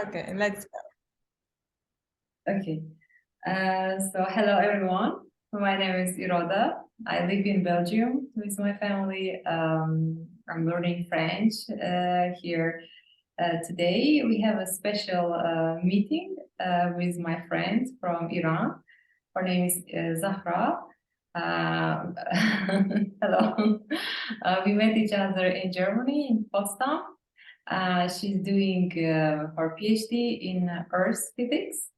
Okay, let's go. Okay. So hello everyone. My name is Iroda. I live in Belgium with my family. I'm learning French here. Today we have a special meeting with my friend from Iran. Her name is Zahra. Hello. We met each other in Germany, in Potsdam. She's doing her PhD in Earth physics.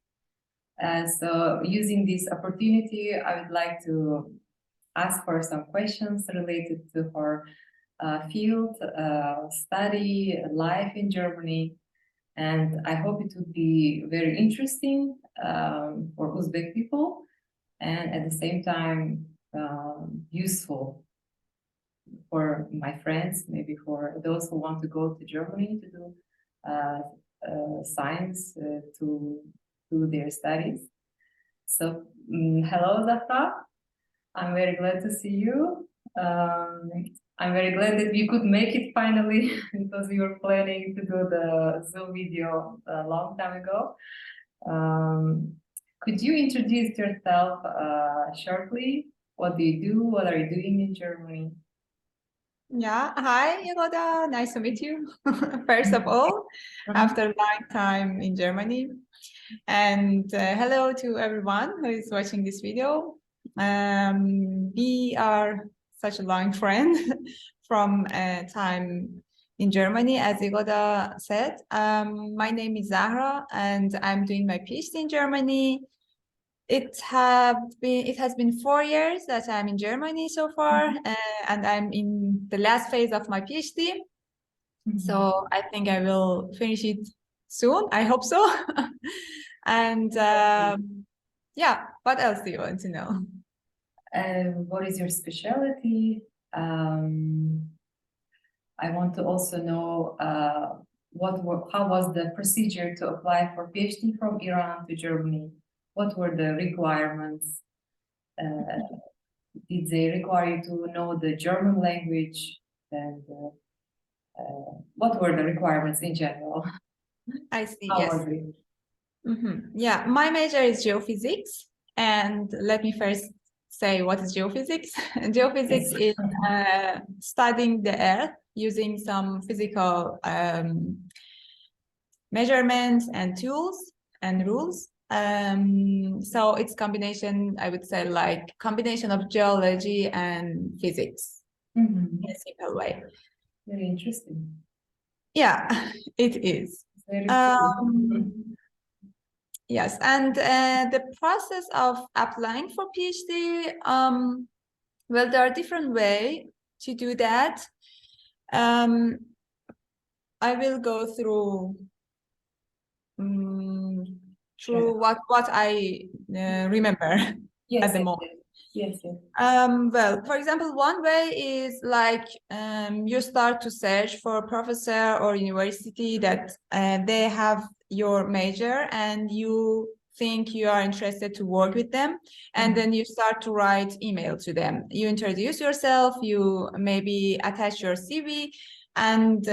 So using this opportunity, I would like to ask her some questions related to her field, study, life in Germany. And I hope it would be very interesting for Uzbek people and at the same time useful for my friends, maybe for those who want to go to Germany to do science, to do their studies. So, hello, Zahra. I'm very glad to see you. I'm very glad that we could make it finally because we were planning to do the Zoom video a long time ago. Could you introduce yourself shortly? What do you do? What are you doing in Germany? Yeah, hi, Yegoda. Nice to meet you. First of all, after a long time in Germany. And hello to everyone who is watching this video. We are such a long friend from time in Germany, as Yegoda said. My name is Zahra, and I'm doing my PhD in Germany. It has been 4 years that I'm in Germany so far, and I'm in the last phase of my PhD. So I think I will finish it soon. I hope so. And yeah, what else do you want to know? What is your specialty? I want to also know how was the procedure to apply for PhD from Iran to Germany? What were the requirements? Did they require you to know the German language? And what were the requirements in general? I see, How yes. was it? Yeah, my major is geophysics. And let me first say what is geophysics. Geophysics is studying the Earth using some physical measurements and tools and rules. So it's combination, I would say, like combination of geology and physics in a simple way. Very interesting. Yeah, it is. Very cool. Yes, and the process of applying for PhD, well, there are different ways to do that. I will go through what I remember at the moment. Yes. Well, for example, one way is like you start to search for a professor or university that they have your major and you think you are interested to work with them, and then you start to write email to them. You introduce yourself, you maybe attach your CV, and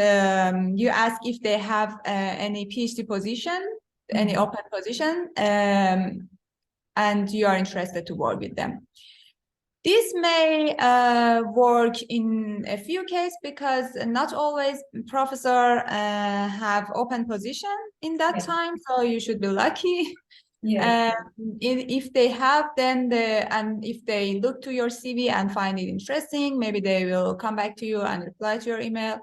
you ask if they have any PhD position, any open position, and you are interested to work with them. This may work in a few cases because not always professor have open position in that time, so you should be lucky. If they have, then and if they look to your CV and find it interesting, maybe they will come back to you and reply to your email.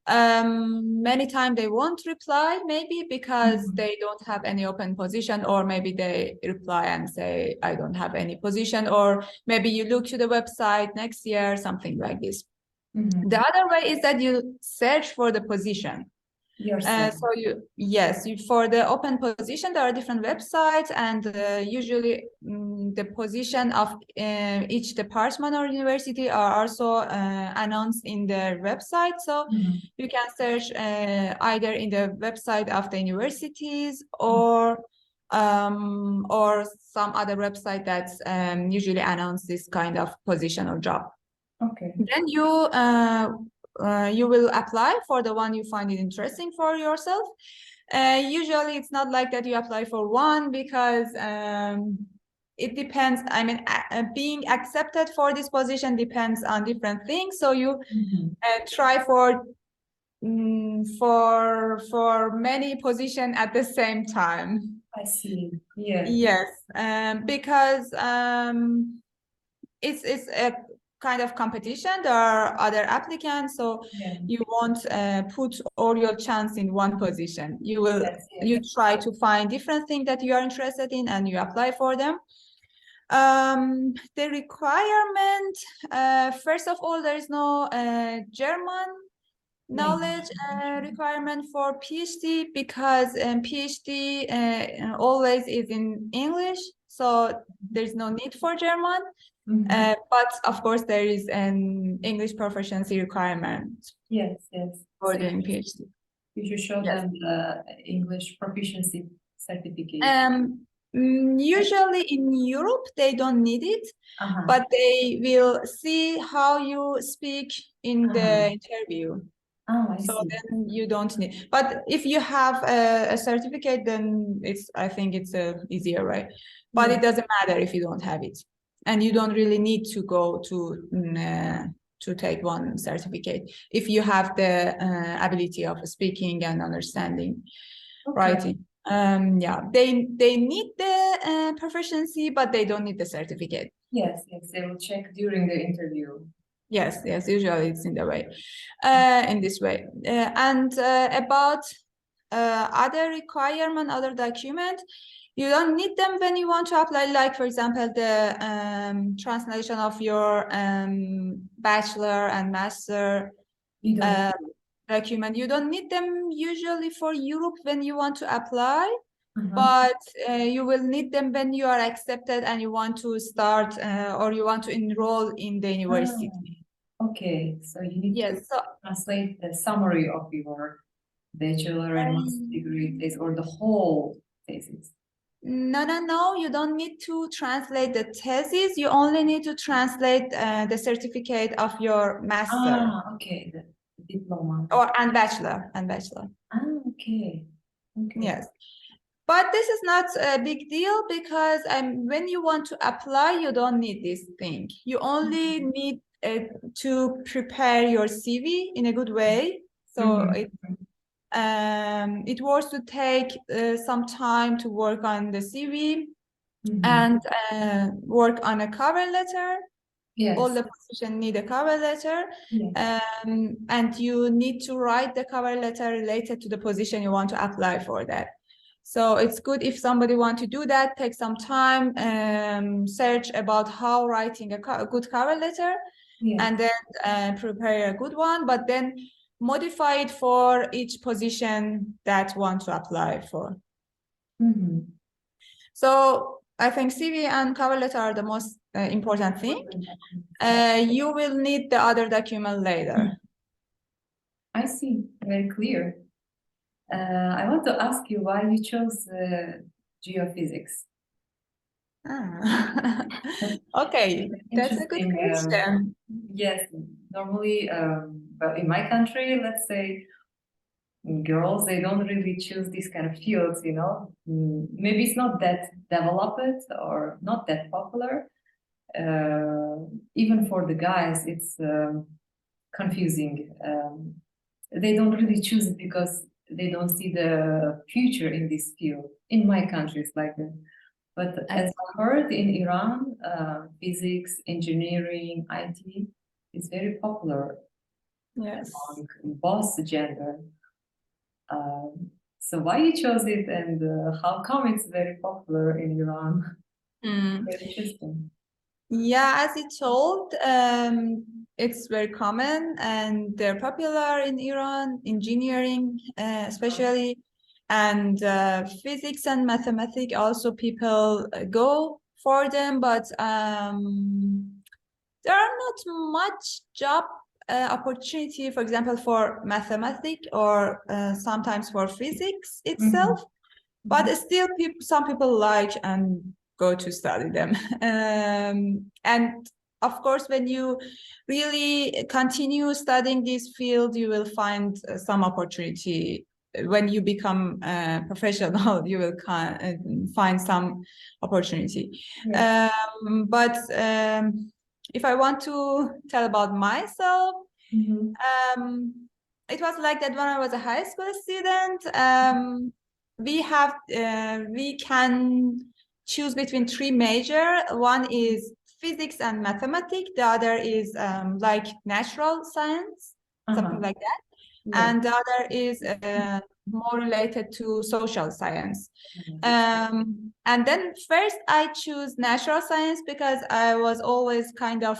Many times they won't reply, maybe because they don't have any open position, or maybe they reply and say, I don't have any position, or maybe you look to the website next year, something like this. The other way is that you search for the position. So for the open position, there are different websites, and usually the position of each department or university are also announced in their website. So you can search either in the website of the universities or some other website that's usually announce this kind of position or job. Okay. Then you will apply for the one you find it interesting for yourself. Usually it's not like that you apply for one because it depends. I mean, being accepted for this position depends on different things. So you try for many positions at the same time. I see. Yeah. Yes, because it's a kind of competition. There are other applicants, so Yeah. you won't put all your chance in one position. You will Yes, yes. you try to find different things that you are interested in and you apply for them. The requirement, first of all, there is no German knowledge requirement for PhD because PhD always is in English, so there's no need for German. But of course, there is an English proficiency requirement. Yes, yes. For doing PhD. You should show them the English proficiency certificate. Usually in Europe, they don't need it, but they will see how you speak in the interview. I So see. then you don't need, but if you have a certificate, then I think it's easier, right? But it doesn't matter if you don't have it, and you don't really need to go to take one certificate if you have the ability of speaking and understanding writing. Yeah, they need the proficiency, but they don't need the certificate. Yes, yes, they will check during the interview. Yes, yes, usually it's in this way. And about other requirement, other document, you don't need them when you want to apply, like, for example, the translation of your bachelor and master document. You don't need them usually for Europe when you want to apply, but you will need them when you are accepted and you want to start or you want to enroll in the university. Okay, so you need to translate the summary of your bachelor and master degree thesis or the whole thesis. No, you don't need to translate the thesis. You only need to translate the certificate of your master. Okay, the diploma. And bachelor. Okay. Yes. But this is not a big deal because when you want to apply, you don't need this thing. You only need to prepare your CV in a good way. So it was to take some time to work on the CV and work on a cover letter. Yes. All the positions need a cover letter, and you need to write the cover letter related to the position you want to apply for that. So it's good if somebody wants to do that, take some time, search about how writing a good cover letter, and then prepare a good one, but then modify it for each position that want to apply for. So I think CV and cover letter are the most important thing. You will need the other document later. I see, very clear. I want to ask you why you chose geophysics. Okay, that's a good question. Yes, normally, well, in my country, let's say, girls, they don't really choose these kind of fields, you know. Maybe it's not that developed or not that popular. Even for the guys, it's confusing. They don't really choose it because they don't see the future in this field. In my country, it's like that. But as I heard in Iran, physics, engineering, IT is very popular. Yes. Among both gender. So why you chose it and how come it's very popular in Iran? Very interesting. Yeah, as you told, it's very common and they're popular in Iran, engineering especially, and physics and mathematics also people go for them, but there are not much job opportunity, for example, for mathematics or sometimes for physics itself, but still some people like and go to study them. And of course, when you really continue studying this field, you will find some opportunity when you become professional, you will find some opportunity. Yes. But if I want to tell about myself, it was like that when I was a high school student. We can choose between three major. One is physics and mathematics. The other is like natural science, something like that. Yeah. And the other is more related to social science. And then first I choose natural science because I was always kind of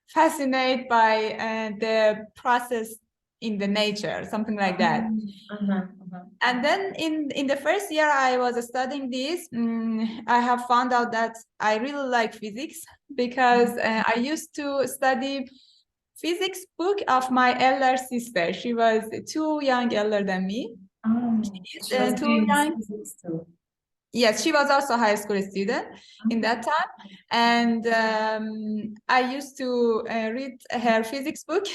fascinated by the process in the nature, something like that. And then in the first year I was studying this, I have found out that I really like physics because I used to study physics book of my elder sister. She was too young elder than me. She was Too doing young. physics too. Yes, she was also a high school student in that time. And I used to read her physics book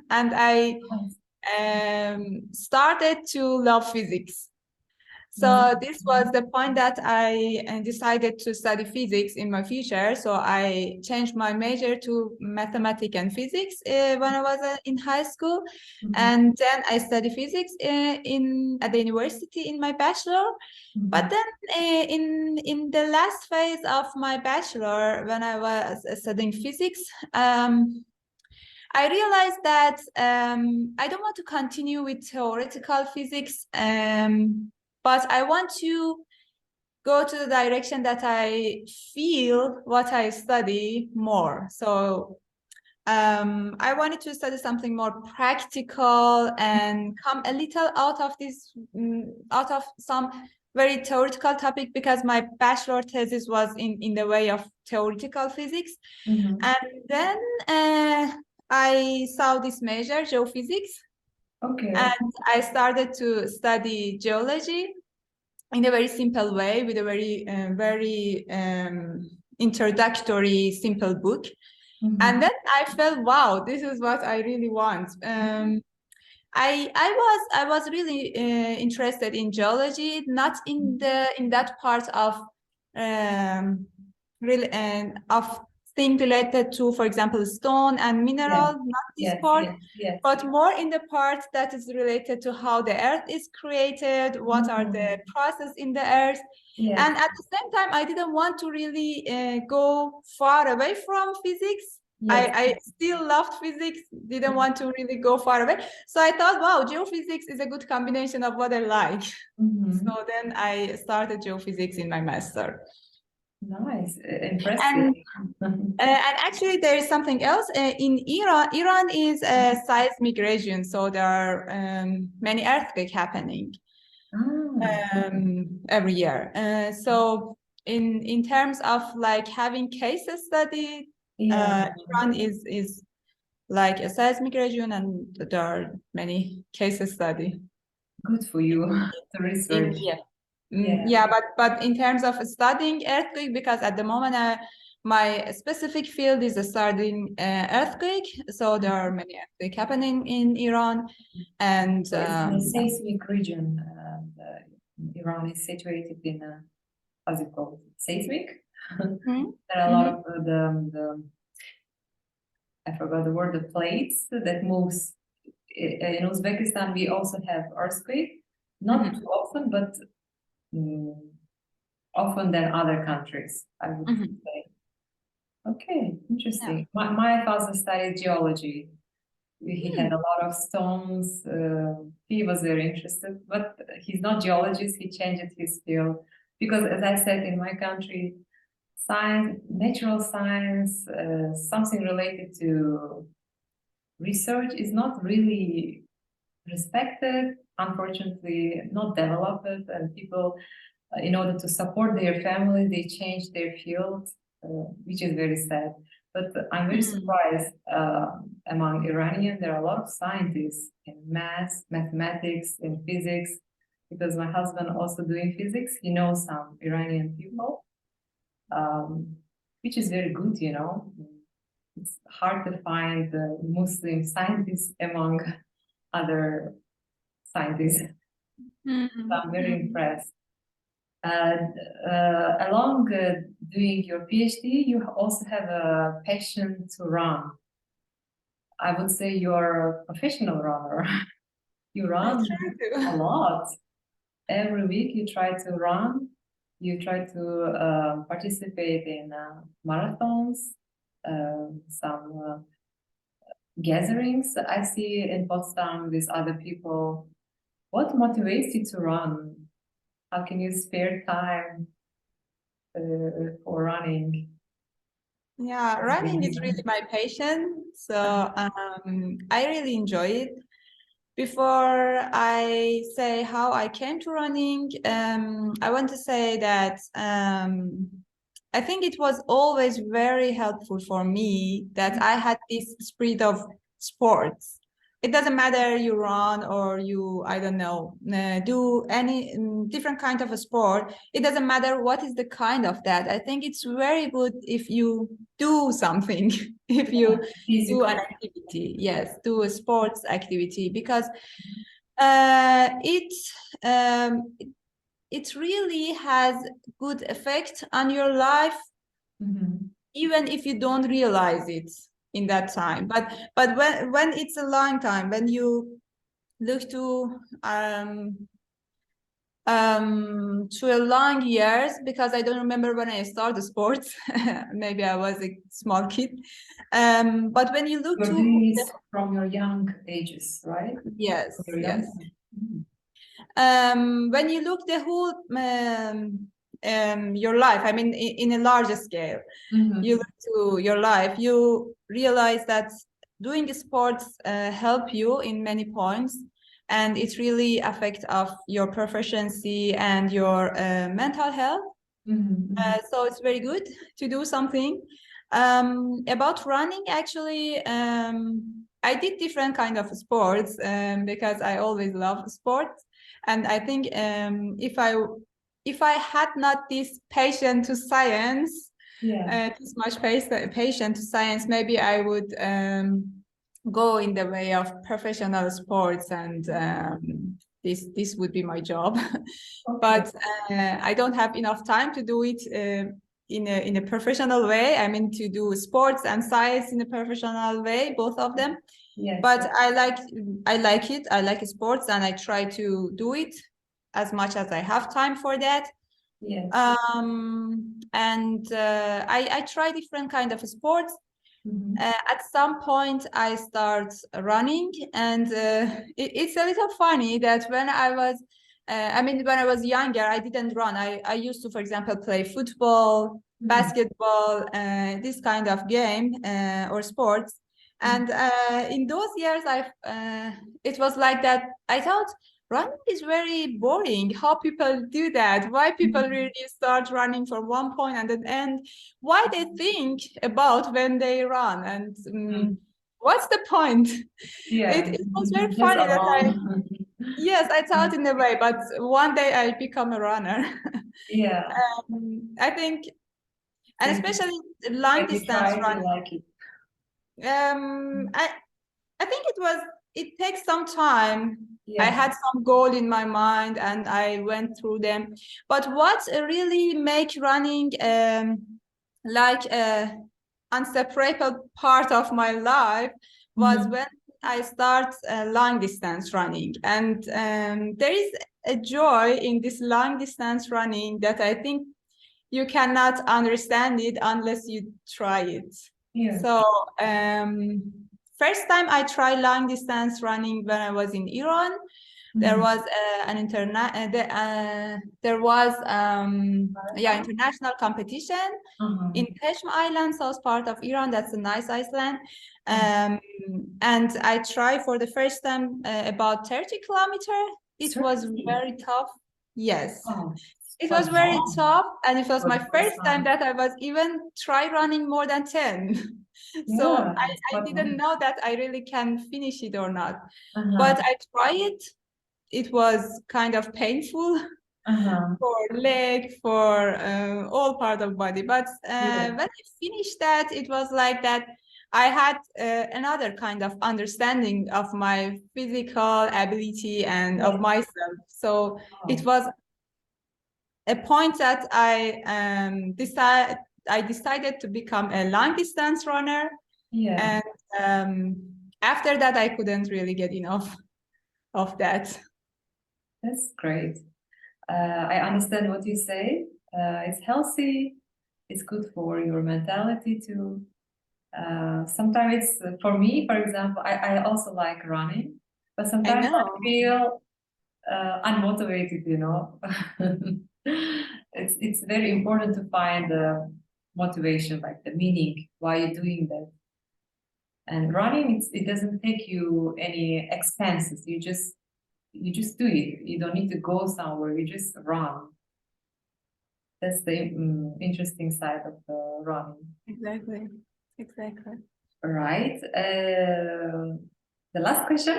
and I started to love physics. So this was the point that I decided to study physics in my future. So I changed my major to mathematics and physics when I was in high school. And then I studied physics at the university in my bachelor. But then in the last phase of my bachelor, when I was studying physics, I realized that I don't want to continue with theoretical physics, but I want to go to the direction that I feel what I study more. So I wanted to study something more practical and come a little out of this, out of some very theoretical topic, because my bachelor thesis was in the way of theoretical physics. And then I saw this major, geophysics, and I started to study geology in a very simple way with a very introductory, simple book. And then I felt, wow, this is what I really want. I was really interested in geology, not in that part of really of thing related to, for example, stone and mineral, not this part, but more in the part that is related to how the earth is created, what are the processes in the earth. And at the same time, I didn't want to really go far away from physics. I still loved physics, didn't want to really go far away. So I thought, wow, geophysics is a good combination of what I like. So then I started geophysics in my master. Nice, impressive. And actually, there is something else. In Iran, Iran is a seismic region, so there are many earthquakes happening every year. So in terms of like having case study, Iran is like a seismic region, and there are many case study. Good for you to research. Yeah, but in terms of studying earthquake, because at the moment my specific field is studying earthquake, so there are many earthquakes happening in Iran, and it's a seismic region. Iran is situated in a, how's it called, seismic. There are a lot of the I forgot the word, the plates that moves. In Uzbekistan, we also have earthquake, not too often, but often than other countries, I would say. Okay, interesting. My father studied geology. He had a lot of stones. He was very interested, but he's not geologist. He changed his field because, as I said, in my country, science, natural science, something related to research is not really respected, unfortunately, not developed, and people, in order to support their family, they change their field, which is very sad. But I'm very surprised among Iranians, there are a lot of scientists in math, mathematics, in physics, because my husband also doing physics. He knows some Iranian people, which is very good, you know. It's hard to find Muslim scientists among other scientists. I'm very impressed. Along doing your PhD, you also have a passion to run. I would say you're a professional runner. You run a lot. Every week you try to run. You try to participate in marathons, some gatherings I see in Potsdam with other people. What motivates you to run? How can you spare time for running? Yeah, running is really my passion. So I really enjoy it. Before I say how I came to running, I want to say that I think it was always very helpful for me that I had this spirit of sports. It doesn't matter you run or you, I don't know, do any different kind of a sport. It doesn't matter what is the kind of that. I think it's very good if you do something, if you do an activity. Yes, do a sports activity, because it really has good effect on your life, even if you don't realize it in that time. But when it's a long time, when you look to a long years, because I don't remember when I started sports. Maybe I was a small kid. But when you look from your young ages, right? Yes, yes. When you look the whole your life, I mean, in a larger scale, you look to your life, you realize that doing sports help you in many points, and it really affects of your proficiency and your mental health. So it's very good to do something. About running, actually, I did different kind of sports because I always love sports. And I think if I had not this passion to science, this much passion to science, maybe I would go in the way of professional sports, and this would be my job. But I don't have enough time to do it in a professional way. I mean, to do sports and science in a professional way, both of them. Yes. But I like it. I like sports, and I try to do it as much as I have time for that. Yes. And I try different kind of sports. At some point, I start running, and it's a little funny that when I was, when I was younger, I didn't run. I used to, for example, play football, basketball, this kind of game or sports. And in those years, it was like that. I thought running is very boring. How people do that? Why people really start running from one point and then end? Why they think about when they run? And what's the point? Yeah, it was very funny that yes, I thought in a way, but one day I become a runner. Yeah, I think, and especially long distance running. Like it. I think it takes some time. Yeah. I had some goal in my mind and I went through them. But what really make running like a inseparable part of my life was when I start long distance running. And there is a joy in this long distance running that I think you cannot understand it unless you try it. Yeah. So first time I tried long distance running when I was in Iran. There was international competition in Peshma Island, south part of Iran. That's a nice island. And I tried for the first time about 30 kilometers. It was very tough. Yes. Oh. It was very tough, and it was my first time that I was even try running more than 10. So I didn't know that I really can finish it or not. But I tried it. It was kind of painful for leg, for all part of body. But when I finished that, it was like that I had another kind of understanding of my physical ability and of myself. So it was a point that I decided to become a long distance runner. Yeah. And after that, I couldn't really get enough of that. That's great. I understand what you say. It's healthy. It's good for your mentality too. Sometimes it's for me, for example, I also like running, but sometimes I feel unmotivated, you know. It's very important to find the motivation, like the meaning why you're doing that. And running, it doesn't take you any expenses. You just do it. You don't need to go somewhere. You just run. That's the interesting side of the running. Exactly. Exactly. Right. The last question.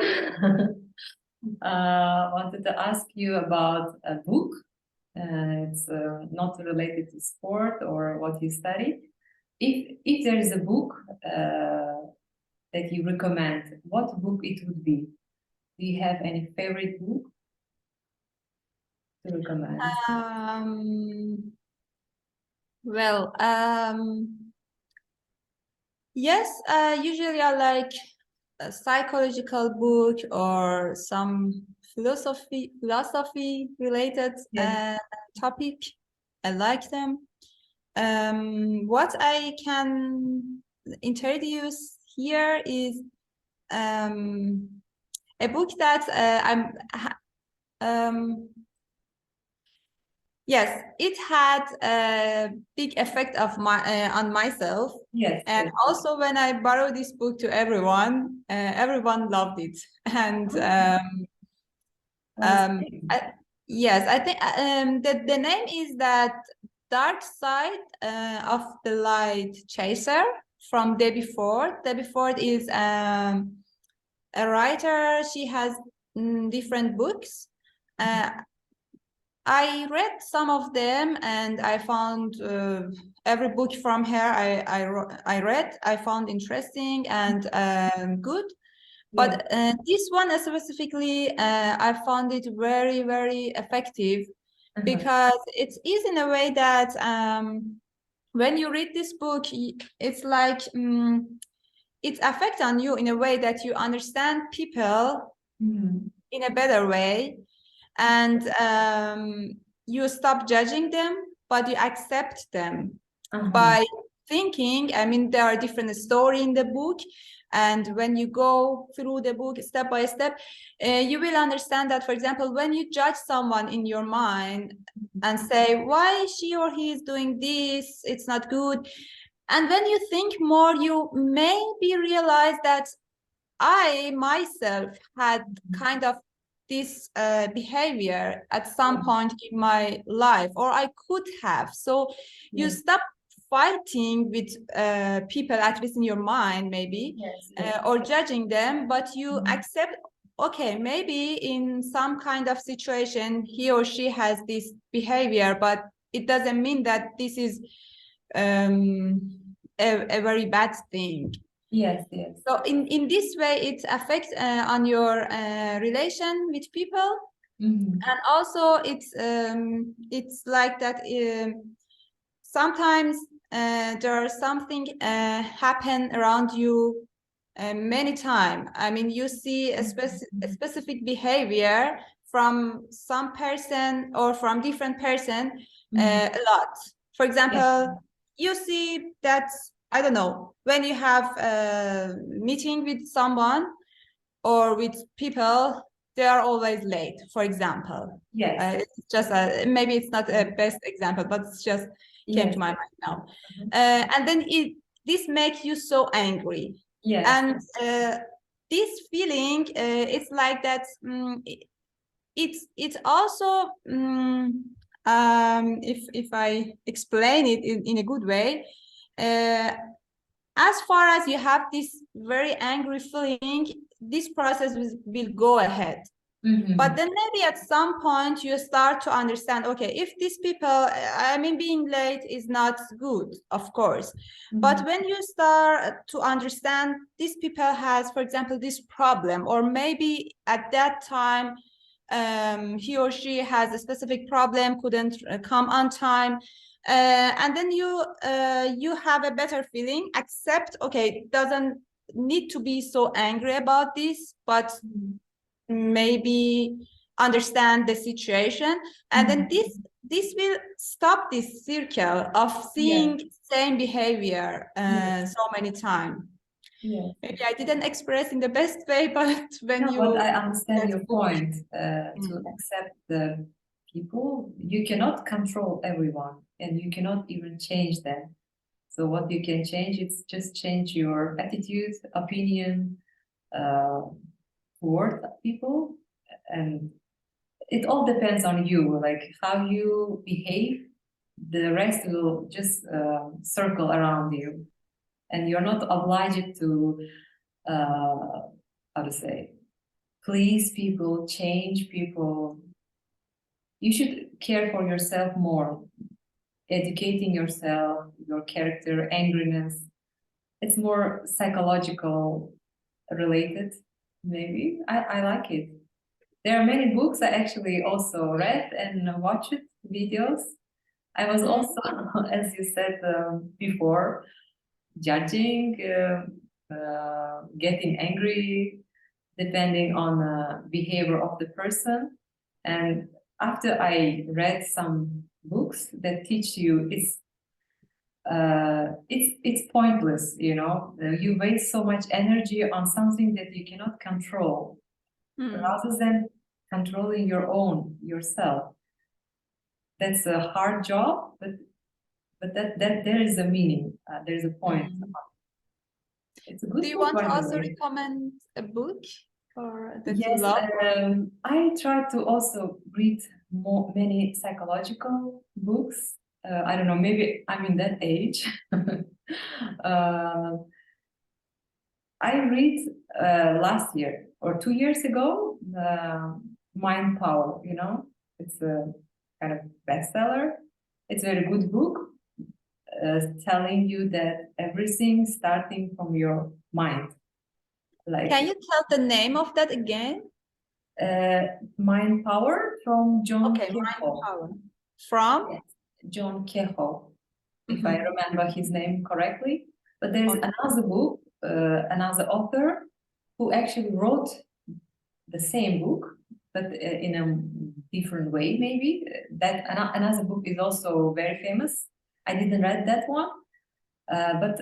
Wanted to ask you about a book. It's not related to sport or what you study. If there is a book that you recommend, what book it would be? Do you have any favorite book to recommend? Well, yes, usually I like a psychological book or some philosophy related topic. I like them. What I can introduce here is a book that yes, it had a big effect of on myself. Yes. And also when I borrowed this book to everyone, everyone loved it. And yes, I think the name is that Dark Side of the Light Chaser from Debbie Ford. Debbie Ford is a writer. She has different books. I read some of them and I found every book from her I read, I found interesting and good. But this one specifically, I found it very, very effective because it is in a way that when you read this book, it's like it affects on you in a way that you understand people in a better way. And you stop judging them, but you accept them by thinking. I mean, there are different stories in the book. And when you go through the book step by step, you will understand that, for example, when you judge someone in your mind and say, why she or he is doing this, it's not good. And when you think more, you maybe realize that I myself had kind of this behavior at some point in my life, or I could have. So you stop fighting with people, at least in your mind, maybe, or judging them, but you accept, okay, maybe in some kind of situation, he or she has this behavior, but it doesn't mean that this is a very bad thing. Yes. So in this way, it affects on your relation with people, and also it's like that. Sometimes there's something happen around you many times. I mean, you see a specific behavior from some person or from different person a lot. For example, you see that, I don't know, when you have a meeting with someone or with people, they are always late, for example. It's just maybe it's not a best example, but it's just came to my mind now. And then this makes you so angry. And this feeling, it's like that. It's also if I explain it in a good way, as far as you have this very angry feeling, this process will go ahead. But then maybe at some point you start to understand, okay, if these people, I mean, being late is not good, of course. But when you start to understand these people has, for example, this problem, or maybe at that time, he or she has a specific problem, couldn't come on time. And then you have a better feeling, accept, okay, doesn't need to be so angry about this, but maybe understand the situation, and then this will stop this circle of seeing same behavior so many times. Maybe I didn't express in the best way, but when but I understand your point. To accept the people, you cannot control everyone, and you cannot even change them. So what you can change is just change your attitude, opinion toward people, and it all depends on you, like how you behave. The rest will just circle around you, and you're not obliged to how to say, please people, change people. You should care for yourself more, educating yourself, your character, angriness. It's more psychological related, maybe. I like it. There are many books I actually also read and watched videos. I was also, as you said before, judging, getting angry, depending on the behavior of the person. And after I read some books that teach you it's pointless, you know. You waste so much energy on something that you cannot control, rather than controlling yourself. That's a hard job, but that there is a meaning. There's a point. It's a good. Do you want to also recommend a book or that yes, you love? I try to also read many psychological books. I don't know, maybe I'm in that age. I read last year or 2 years ago, Mind Power, you know, it's a kind of bestseller. It's a very good book, telling you that everything starting from your mind. Like, can you tell the name of that again? Mind Power from John Mind Kehoe. Power. From? Yes, John Kehoe, if I remember his name correctly. But there's another book, another author who actually wrote the same book, but in a different way, maybe. That another book is also very famous. I didn't read that one, but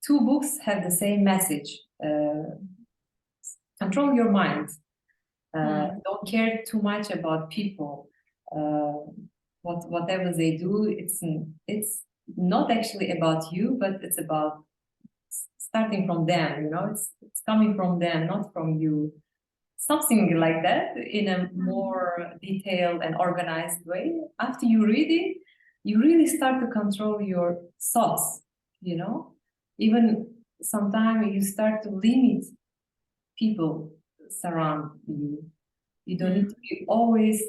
two books have the same message. Control your mind. Don't care too much about people. Whatever they do, it's not actually about you, but it's about starting from them, you know, it's coming from them, not from you. Something like that, in a more detailed and organized way. After you read it, you really start to control your thoughts, you know. Even sometimes you start to limit people surround you. You don't need to be always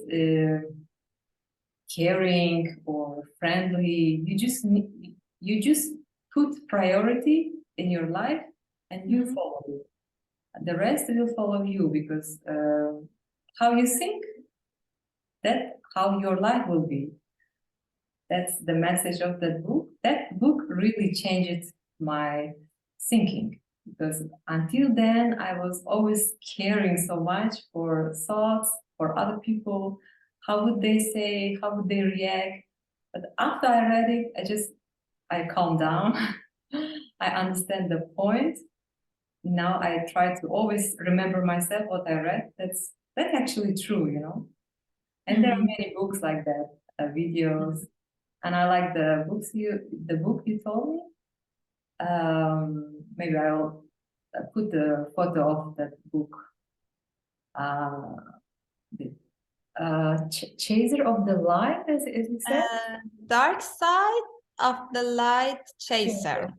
caring or friendly. You just put priority in your life, and you follow it. The rest will follow you, because how you think, that's how your life will be. That's the message of that book. That book really changed my thinking, because until then I was always caring so much for thoughts, for other people. How would they say? How would they react? But after I read it, I calmed down. I understand the point. Now I try to always remember myself what I read. That's actually true, you know. And there are many books like that, videos, and I like the book you told me. Maybe I'll put the photo of that book. Chaser of the Light, as you said. Dark Side of the Light Chaser.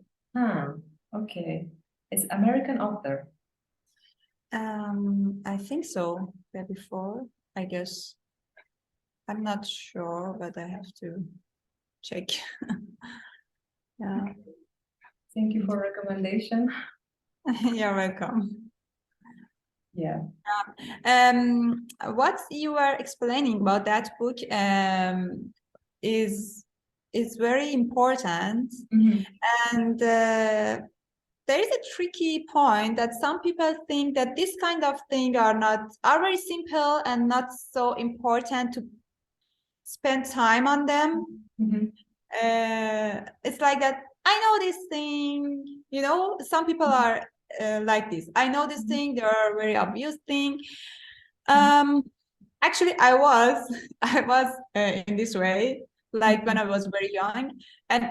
Okay. It's American author. I think so. there before, I guess. I'm not sure, but I have to check. Yeah. Thank you for recommendation. You're welcome. Yeah. What you were explaining about that book is very important, and there is a tricky point that some people think that this kind of thing are very simple and not so important to spend time on them. It's like that. I know this thing, you know, some people are like this. I know this thing, there are very obvious thing. Actually, I was in this way, like when I was very young, and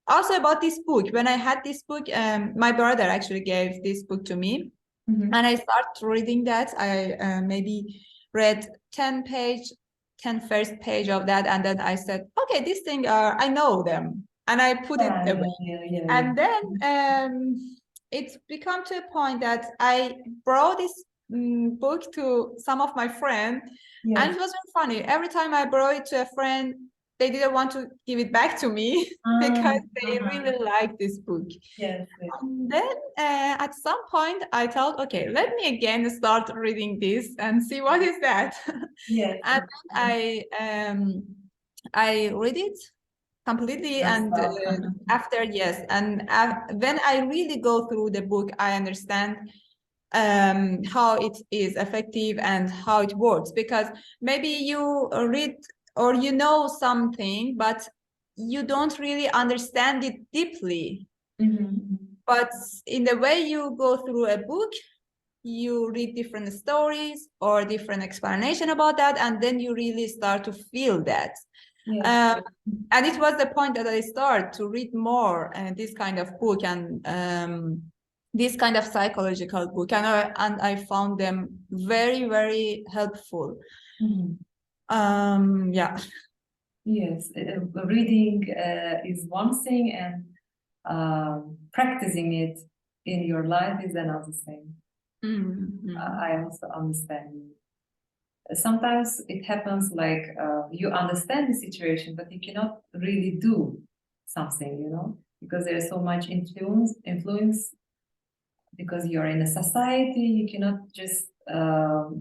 also about this book. When I had this book, my brother actually gave this book to me, and I started reading that. I maybe read 10 first page of that, and then I said, okay, this thing I know them, and I put it away. And then it's become to a point that I brought this book to some of my friends, and it was very funny. Every time I brought it to a friend, they didn't want to give it back to me because they really liked this book. And then at some point I thought, okay, let me again start reading this and see what is that. And then I read it completely, and after, yes, and when I really go through the book, I understand how it is effective and how it works, because maybe you read or you know something, but you don't really understand it deeply. But in the way you go through a book, you read different stories or different explanation about that, and then you really start to feel that. And it was the point that I started to read more this kind of book, and this kind of psychological book, and I found them very, very helpful. Yeah. Yes, reading is one thing, and practicing it in your life is another thing. I also understand. Sometimes it happens like you understand the situation, but you cannot really do something, you know, because there's so much influence, because you're in a society, you cannot just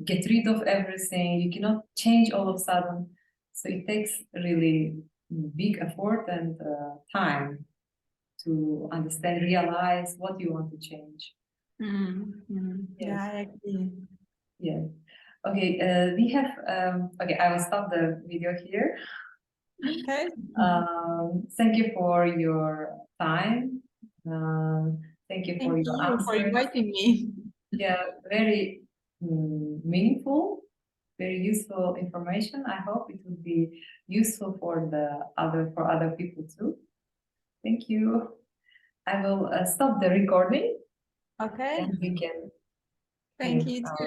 get rid of everything, you cannot change all of a sudden. So it takes really big effort and time to understand, realize what you want to change. Yeah, I agree. Yeah. Okay, we have, okay, I will stop the video here. Okay. Thank you for your time. Thank you for your answers. For inviting me. Yeah, very meaningful, very useful information. I hope it will be useful for other people too. Thank you. I will stop the recording. Okay. And we can Thank you too.